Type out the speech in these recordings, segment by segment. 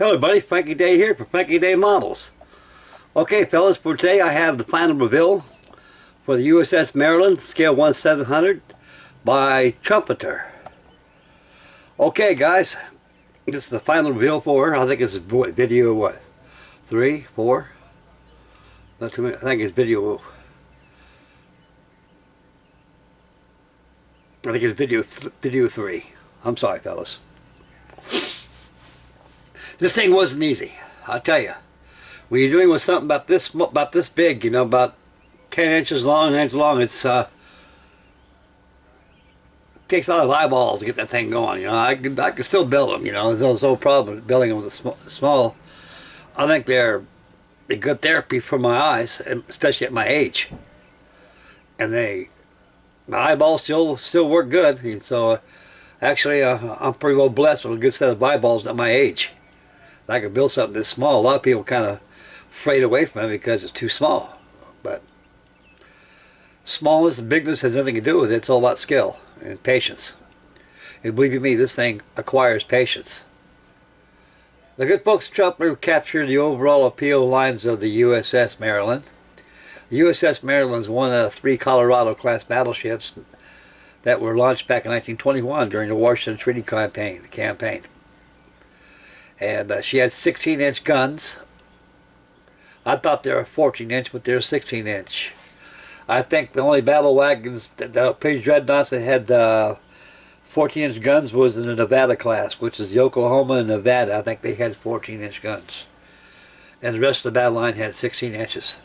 Hello everybody, Frankie Day here for Frankie Day Models. Okay fellas, for today I have the final reveal for the USS Maryland, scale 1/700 by Trumpeter. Okay guys, this is the final reveal for her. I think it's video, what, 3, 4? Not too many. I think it's video. I think it's video 3. I'm sorry fellas. This thing wasn't easy, I'll tell you. When you're dealing with something about this big, you know, about 10 inches long, it's takes a lot of eyeballs to get that thing going. You know, I can still build them. You know, there's no problem building them with a small. I think they're a good therapy for my eyes, especially at my age. And my eyeballs still work good. And so, actually, I'm pretty well blessed with a good set of eyeballs at my age. I could build something this small. A lot of people kind of afraid away from it because it's too small. But smallness and bigness has nothing to do with it. It's all about skill and patience. And believe you me, this thing acquires patience. The good folks at Trumpeter captured the overall appeal lines of the USS Maryland. The USS Maryland is one out of 3 Colorado-class battleships that were launched back in 1921 during the Washington Treaty campaign. And she had 16-inch guns. I thought they were 14-inch, but they're 16-inch. I think the only battle wagons that pretty dreadnoughts that had 14-inch guns was in the Nevada class, which is the Oklahoma and Nevada. I think they had 14-inch guns. And the rest of the battle line had 16 inches.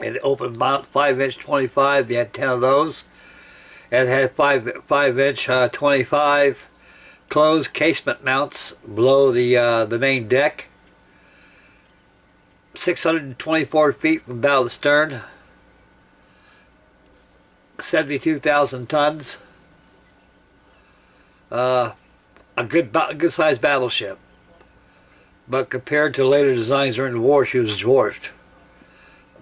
It opened mount 5-inch 25. They had 10 of those. And it had 5-inch 25. Closed casement mounts below the main deck. 624 feet from bow to stern. 72,000 tons. A good sized battleship. But compared to later designs during the war, she was dwarfed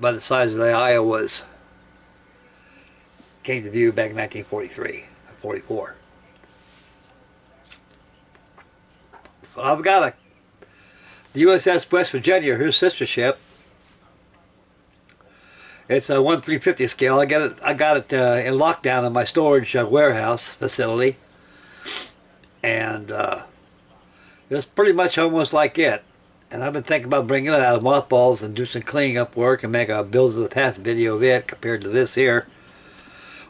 by the size of the Iowas. Came to view back in 1943, 44. I've got the USS West Virginia, her sister ship. It's a 1/350 scale. I got it in lockdown in my storage warehouse facility, and it's pretty much almost like it. And I've been thinking about bringing it out of mothballs and do some cleaning up work and make a builds of the past video of it compared to this here.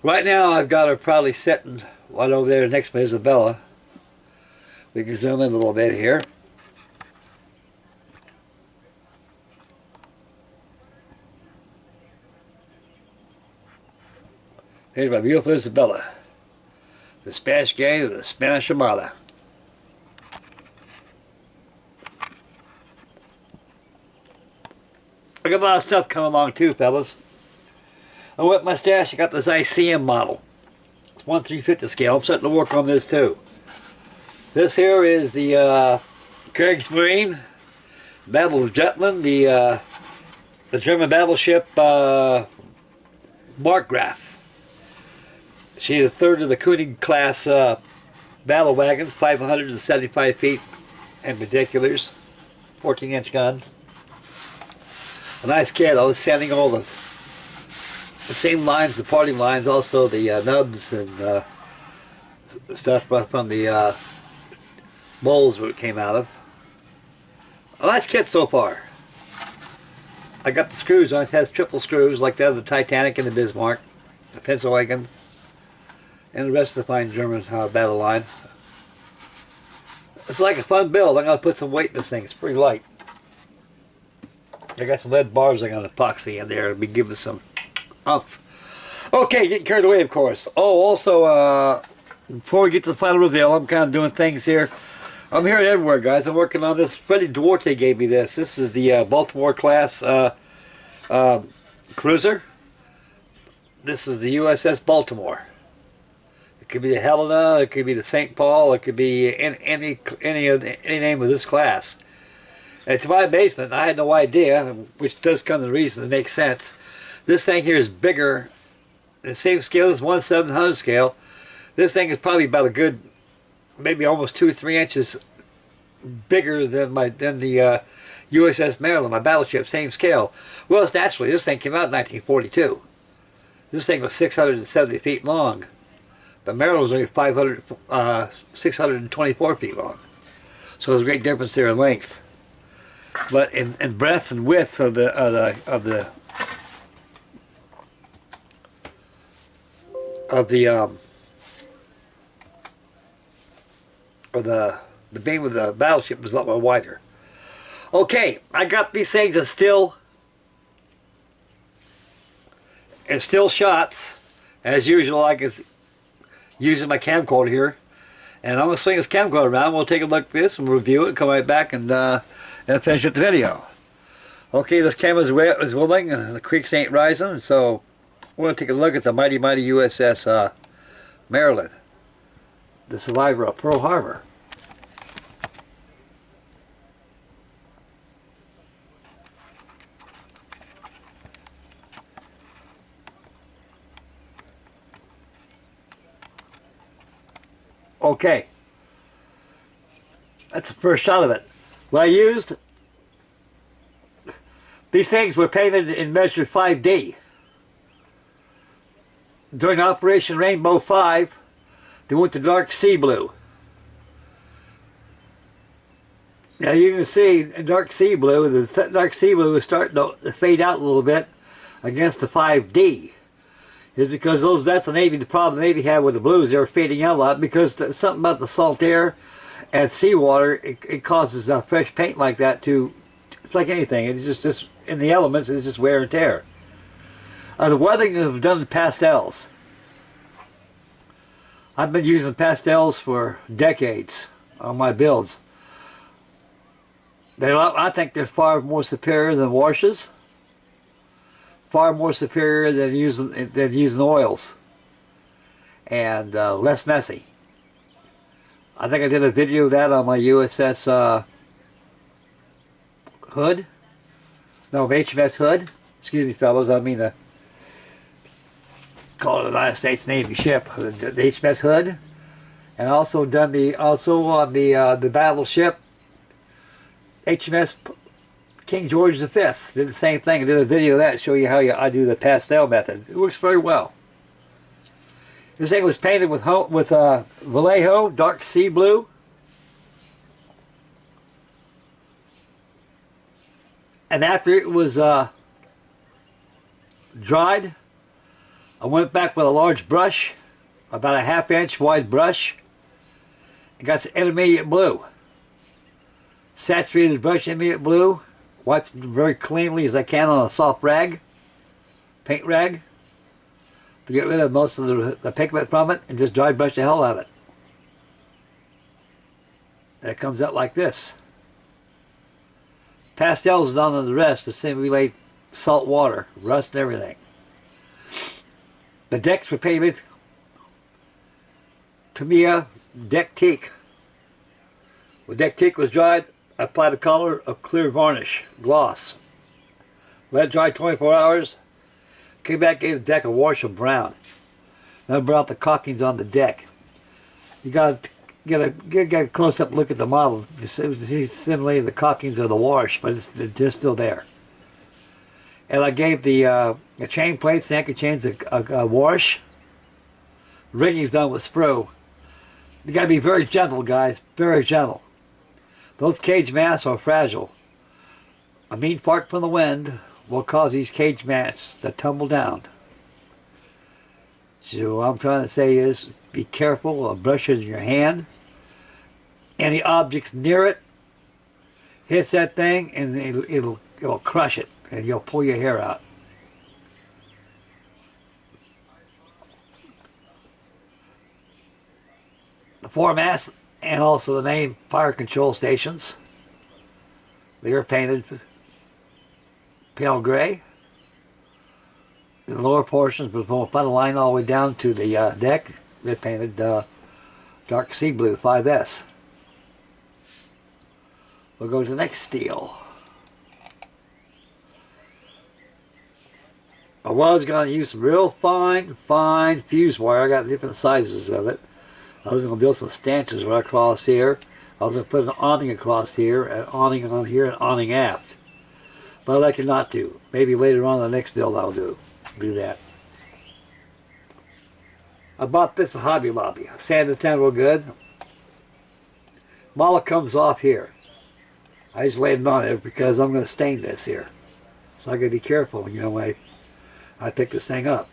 Right now, I've got her probably sitting right over there next to Isabella. We can zoom in a little bit here. Here's my beautiful Isabella, the Spanish gang of the Spanish Armada. I got a lot of stuff coming along too, fellas. I went my stash. I got this ICM model. It's 1/350 scale. I'm starting to work on this too. This here is the Kriegsmarine, Battle of Jutland, the German battleship Markgraf. She's a third of the Koenig class battle wagons, 575 feet in particulars, 14-inch guns. A nice kit. I was sending all the same lines, the party lines, also the nubs and stuff from the molds where it came out of. A nice kit so far. I got the screws on it. It has triple screws like that of the Titanic and the Bismarck, the Pennsylvania, and the rest of the fine German battle line. It's like a fun build. I'm going to put some weight in this thing. It's pretty light. I got some lead bars I'm going to epoxy in there to be giving some umph. Okay, getting carried away of course. Oh, also, before we get to the final reveal, I'm kind of doing things here. I'm here everywhere, guys. I'm working on this. Freddie Duarte gave me this. This is the Baltimore class cruiser. This is the USS Baltimore. It could be the Helena. It could be the St. Paul. It could be any name of this class. And to my amazement, I had no idea, which does come to the reason to make sense. This thing here is bigger, the same scale as 1/700 scale. This thing is probably about a good, maybe almost 2 or 3 inches bigger than the USS Maryland, my battleship, same scale. Well, it's naturally, this thing came out in 1942. This thing was 670 feet long. The Maryland was only 624 feet long. So there's a great difference there in length. But in breadth and width of the beam of the battleship was a lot more wider. Okay, I got these things in still shots, as usual. I can using my camcorder here, and I'm gonna swing this camcorder around. We'll take a look at this and review it, and come right back and finish up the video. Okay, this camera is willing, and the creeks ain't rising, so we're gonna take a look at the mighty USS Maryland, the survivor of Pearl Harbor. Okay, that's the first shot of it. What I used, these things were painted in measure 5D. During Operation Rainbow 5, they went to dark sea blue. Now you can see in dark sea blue, the dark sea blue is starting to fade out a little bit against the 5D. Is because that's the problem the Navy had with the blues. They were fading out a lot because something about the salt air and seawater, it causes fresh paint like that to, it's like anything, it's just in the elements, it's just wear and tear. The weathering is done in pastels. I've been using pastels for decades on my builds. I think they're far more superior than washes. Far more superior than using oils, and less messy. I think I did a video of that on my USS Hood. No, HMS Hood. Excuse me, fellas. I mean to call it a United States Navy ship, the HMS Hood, and also on the battleship HMS King George V. Did the same thing. I did a video of that to show you how I do the pastel method. It works very well. This thing was painted with Vallejo, dark sea blue. And after it was dried, I went back with a large brush, about a ½ inch wide brush, and got some intermediate blue. Saturated brush, intermediate blue. Wipe it very cleanly as I can on a soft rag, paint rag, to get rid of most of the pigment from it, and just dry brush the hell out of it. And it comes out like this. Pastels is done on the rest to simulate salt water, rust and everything. The decks were painted Tamiya deck teak. When deck teak was dried, I applied a color of clear varnish, gloss. Let it dry 24 hours. Came back, gave the deck a wash of brown. Then I brought out the caulkings on the deck. You got to get a close-up look at the model to see simulate the caulkings of the wash, but they're still there. And I gave the chain plates, the anchor chains, a wash. Rigging's done with sprue. You got to be very gentle, guys. Very gentle. Those cage masts are fragile. A mean fart from the wind will cause these cage masts to tumble down. So what I'm trying to say is, be careful of brushes in your hand. Any objects near it hits that thing, and it'll crush it, and you'll pull your hair out. The foremasts and also the main fire control stations, they are painted pale gray. In the lower portions, but from the front line all the way down to the deck, they're painted dark sea blue 5S. We'll go to the next steel. I was going to use some real fine fuse wire. I got different sizes of it. I was going to build some stanchions right across here. I was going to put an awning across here, an awning on here, and an awning aft. But I elected not to. Maybe later on in the next build I'll do that. I bought this at Hobby Lobby. I sanded it down real good. Model comes off here. I just laid it on it because I'm going to stain this here. So I got to be careful, you know, when I pick this thing up.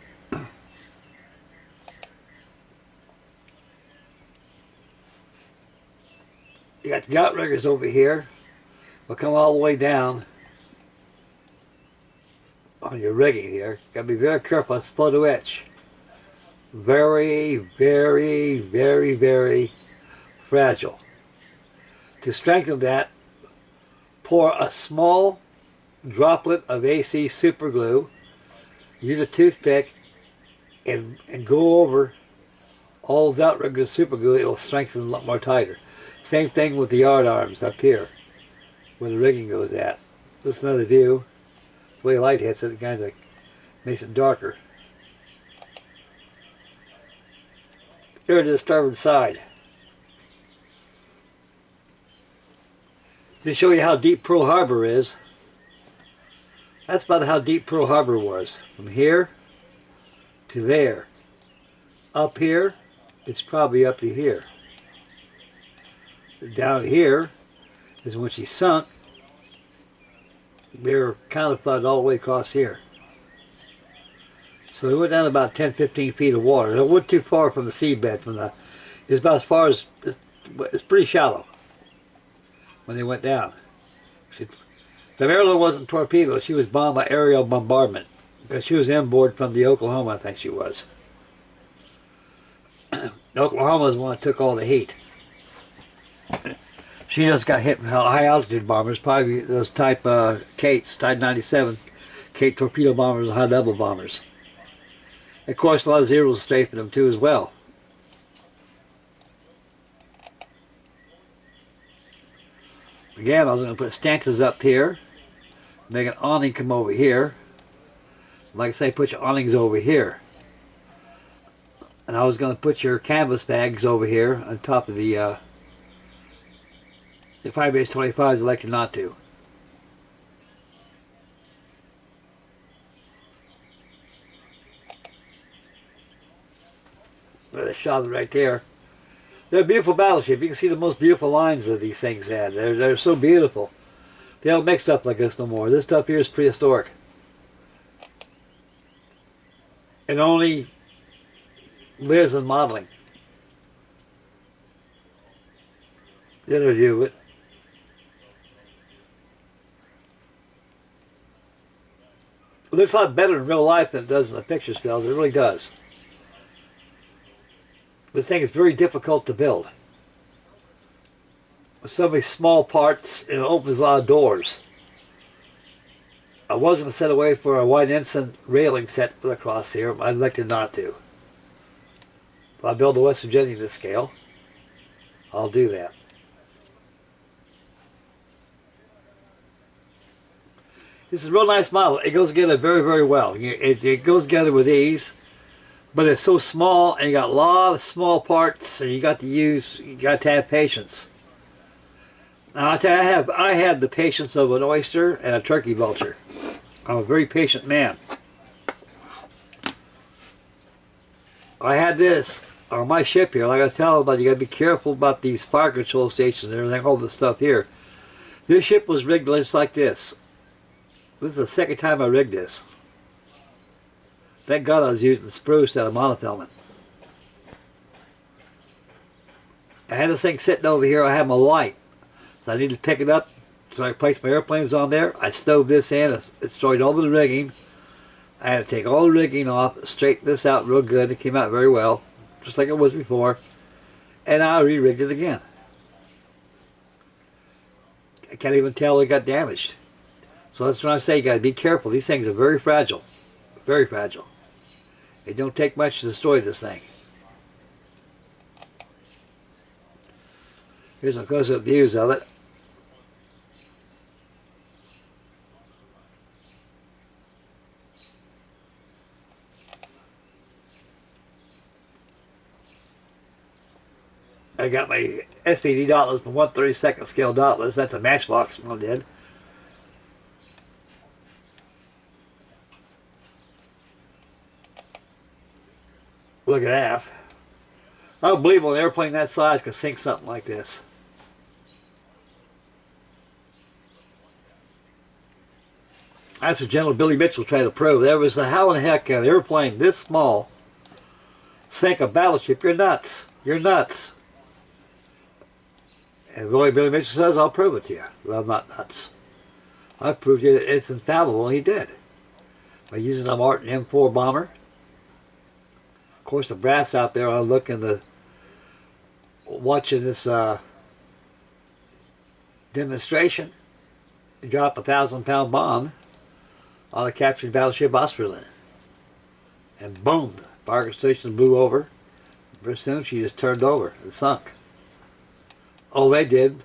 You got the outriggers over here. We'll come all the way down on your rigging here. Got to be very careful. It's photo etch. Very, very, very, very fragile. To strengthen that, pour a small droplet of AC super glue. Use a toothpick and go over all those outriggers super glue. It'll strengthen a lot more tighter. Same thing with the yard arms up here where the rigging goes at. This is another view. The way the light hits it, it kind of makes it darker. Here's the starboard side. To show you how deep Pearl Harbor is, that's about how deep Pearl Harbor was. From here to there. Up here, it's probably up to here. Down here is when she sunk. They were kind of flooded all the way across here. So we went down about 10-15 feet of water. It wasn't too far from the seabed. It was about as far as, it's pretty shallow when they went down. The Maryland wasn't torpedoed. She was bombed by aerial bombardment. Because she was inboard from the Oklahoma, I think she was. The Oklahoma is the one that took all the heat. She just got hit with high altitude bombers, probably those type Kates, Type 97, Kate torpedo bombers, high level bombers. Of course, a lot of zeros strafed them too as well. Again, I was going to put stanchions up here, make an awning come over here. Like I say, put your awnings over here. And I was going to put your canvas bags over here on top of the Firebase 25s, elected not to. There's a shot of it right there. They're a beautiful battleship. You can see the most beautiful lines that these things had. They're so beautiful. They don't mix up like this no more. This stuff here is prehistoric. And only lives in modeling. The other view of it. It looks a lot better in real life than it does in the picture spells. It really does. This thing is very difficult to build. With so many small parts, it opens a lot of doors. I was going to set away for a white ensign railing set for the cross here, but I elected not to. If I build the West Virginia this scale, I'll do that. This is a real nice model. It goes together very, very well. It goes together with ease, but it's so small, and you got a lot of small parts, and you got to have patience. Now I tell you, I have the patience of an oyster and a turkey vulture. I'm a very patient man. I had this on my ship here. Like I was telling everybody, you got to be careful about these fire control stations and everything, all this stuff here. This ship was rigged just like this. This is the second time I rigged this. Thank God I was using spruce instead of monofilament. I had this thing sitting over here. I had my light. So I needed to pick it up. So I placed my airplanes on there. I stove this in. It destroyed all the rigging. I had to take all the rigging off, straighten this out real good. It came out very well, just like it was before. And I re-rigged it again. I can't even tell it got damaged. So that's when I say you got to be careful. These things are very fragile. Very fragile. It don't take much to destroy this thing. Here's some close-up views of it. I got my SPD dauntless, my 1/32 scale dauntless. That's a Matchbox one did. Look at that. I don't believe an airplane that size could sink something like this. That's what General Billy Mitchell tried to prove. There was how in the heck an airplane this small sank a battleship? You're nuts. You're nuts. And Billy Mitchell says, I'll prove it to you. Well, I'm not nuts. I proved to you that it's infallible, and he did. By using a Martin M4 bomber. Of course, the brass out there are looking watching this demonstration. Drop a 1,000-pound bomb on the captured battleship Australian. And boom, the fire station blew over. Pretty soon she just turned over and sunk. All they did,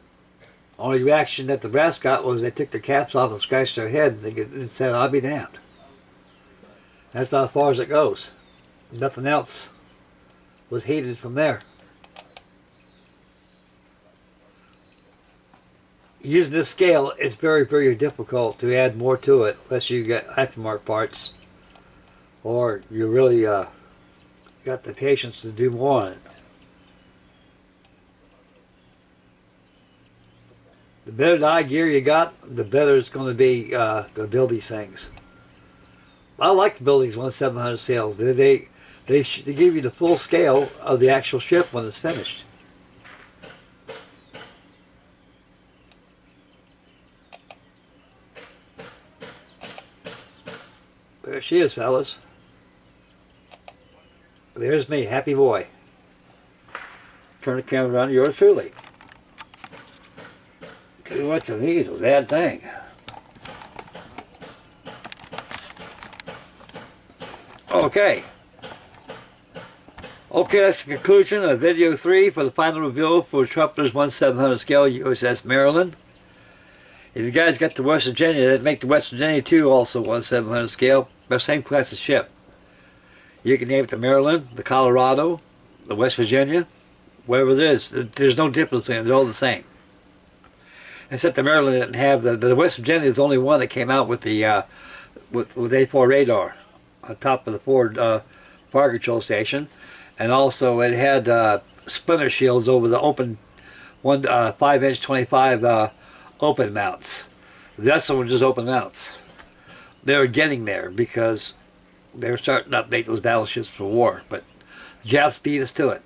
only reaction that the brass got was they took their caps off and scratched their head and said, I'll be damned. That's about as far as it goes. Nothing else was heated from there. Using this scale, it's very, very difficult to add more to it unless you get aftermarket parts or you really got the patience to do more on it. The better die gear you got, the better it's going to be to build these things. I like the buildings 1/700 scales. They give you the full scale of the actual ship when it's finished. There she is, fellas. There's me, happy boy. Turn the camera around to yours truly. Too much of these is a bad thing. Okay. Okay, that's the conclusion of video 3 for the final reveal for Trumpeter's 1/700 scale USS Maryland. If you guys got the West Virginia, that'd make the West Virginia 2 also 1/700 scale. The same class of ship. You can name it the Maryland, the Colorado, the West Virginia, whatever it is. There's no difference between them. They're all the same. Except the Maryland didn't have the West Virginia is the only one that came out with the with A4 radar on top of the Ford fire control station, and also it had splinter shields over the open 5-inch 25 open mounts. The rest of them were just open mounts. They were getting there because they were starting to update those battleships for war, but the Japs beat us to it.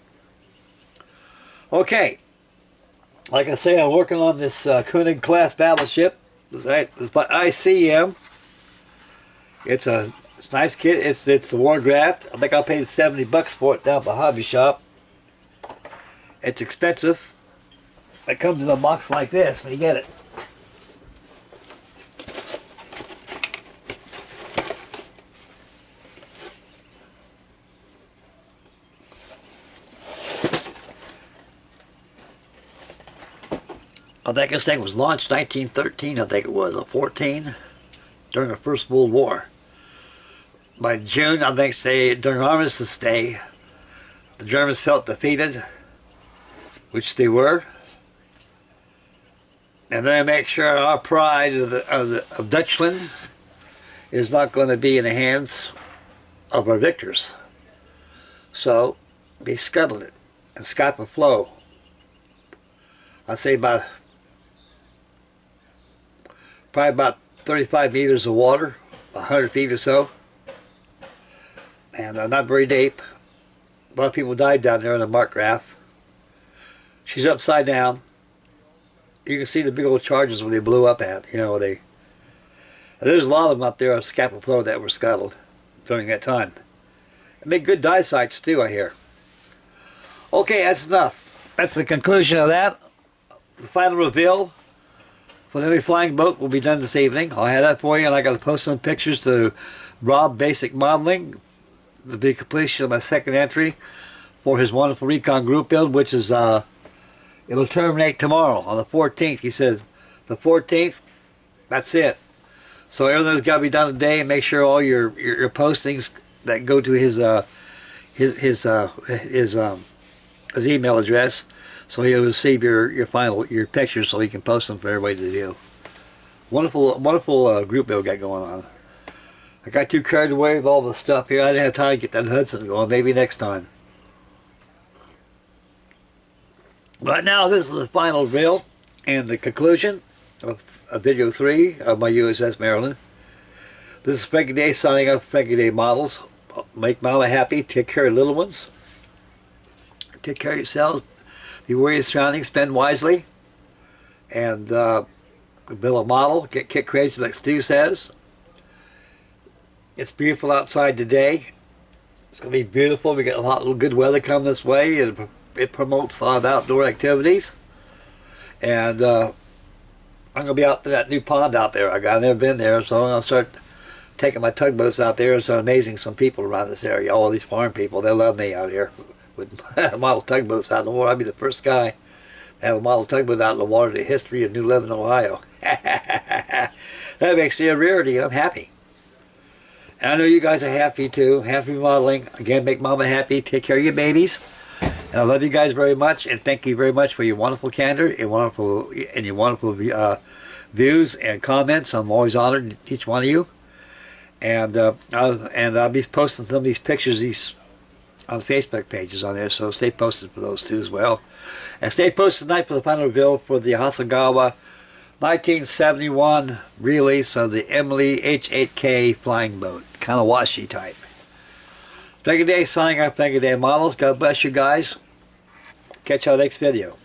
Okay. Like I say, I'm working on this Koenig class battleship. It's by ICM. It's a nice kit. It's a Warcraft. I think I paid $70 for it down at the hobby shop. It's expensive. It comes in a box like this when you get it. I think this thing was launched 1913, I think it was, or 14, during the First World War. By June, I think during Armistice Day, the Germans felt defeated, which they were. And they make sure our pride of Dutchland is not going to be in the hands of our victors. So they scuttled it and Scott the flow. I'd say probably about 35 meters of water, 100 feet or so, and not very deep. A lot of people died down there in the Mark Graph. She's upside down. You can see the big old charges where they blew up at. You know, there's a lot of them up there on Scapa Flow that were scuttled during that time. They make good die sites too, I hear. Okay, that's enough. That's the conclusion of that. The final reveal for the heavy flying boat will be done this evening. I'll have that for you, and I got to post some pictures to Rob Basic Modeling, the big completion of my second entry for his wonderful recon group build, which is it'll terminate tomorrow on the 14th. He says the 14th, that's it. So everything's got to be done today, and make sure all your postings that go to his email address. so he'll receive your pictures so he can post them for everybody to view. Wonderful group they'll get going on. I got too carried away with all the stuff here. I didn't have time to get that Hudson going. Maybe next time. Right now, this is the final reel and the conclusion of video 3 of my USS Maryland. This is Frankie Day signing off Frankie Day Models. Make mama happy. Take care of little ones. Take care of yourselves. Be aware of your surroundings. Spend wisely. And build a model. Get kit crazy like Stu says. It's beautiful outside today. It's going to be beautiful. We got a lot of good weather coming this way. It promotes a lot of outdoor activities. And I'm going to be out to that new pond out there. I've never been there, so I'm going to start taking my tugboats out there. It's amazing, some people around this area, all these farm people, they love me out here with model tugboats out in the water. I'll be the first guy to have a model tugboat out in the water, the history of New Lebanon, Ohio. That makes me a rarity. I'm happy. And I know you guys are happy too. Happy modeling. Again, make mama happy. Take care of your babies. And I love you guys very much, and thank you very much for your wonderful candor and your wonderful views and comments. I'm always honored to each one of you. And I'll be posting some of these pictures on the Facebook pages on there, so stay posted for those too as well. And stay posted tonight for the final reveal for the Hasegawa 1971 release of the Emily H8K flying boat, kind of washy type. Frankie Day signing off Frankie Day Models. God bless you guys. Catch y'all next video.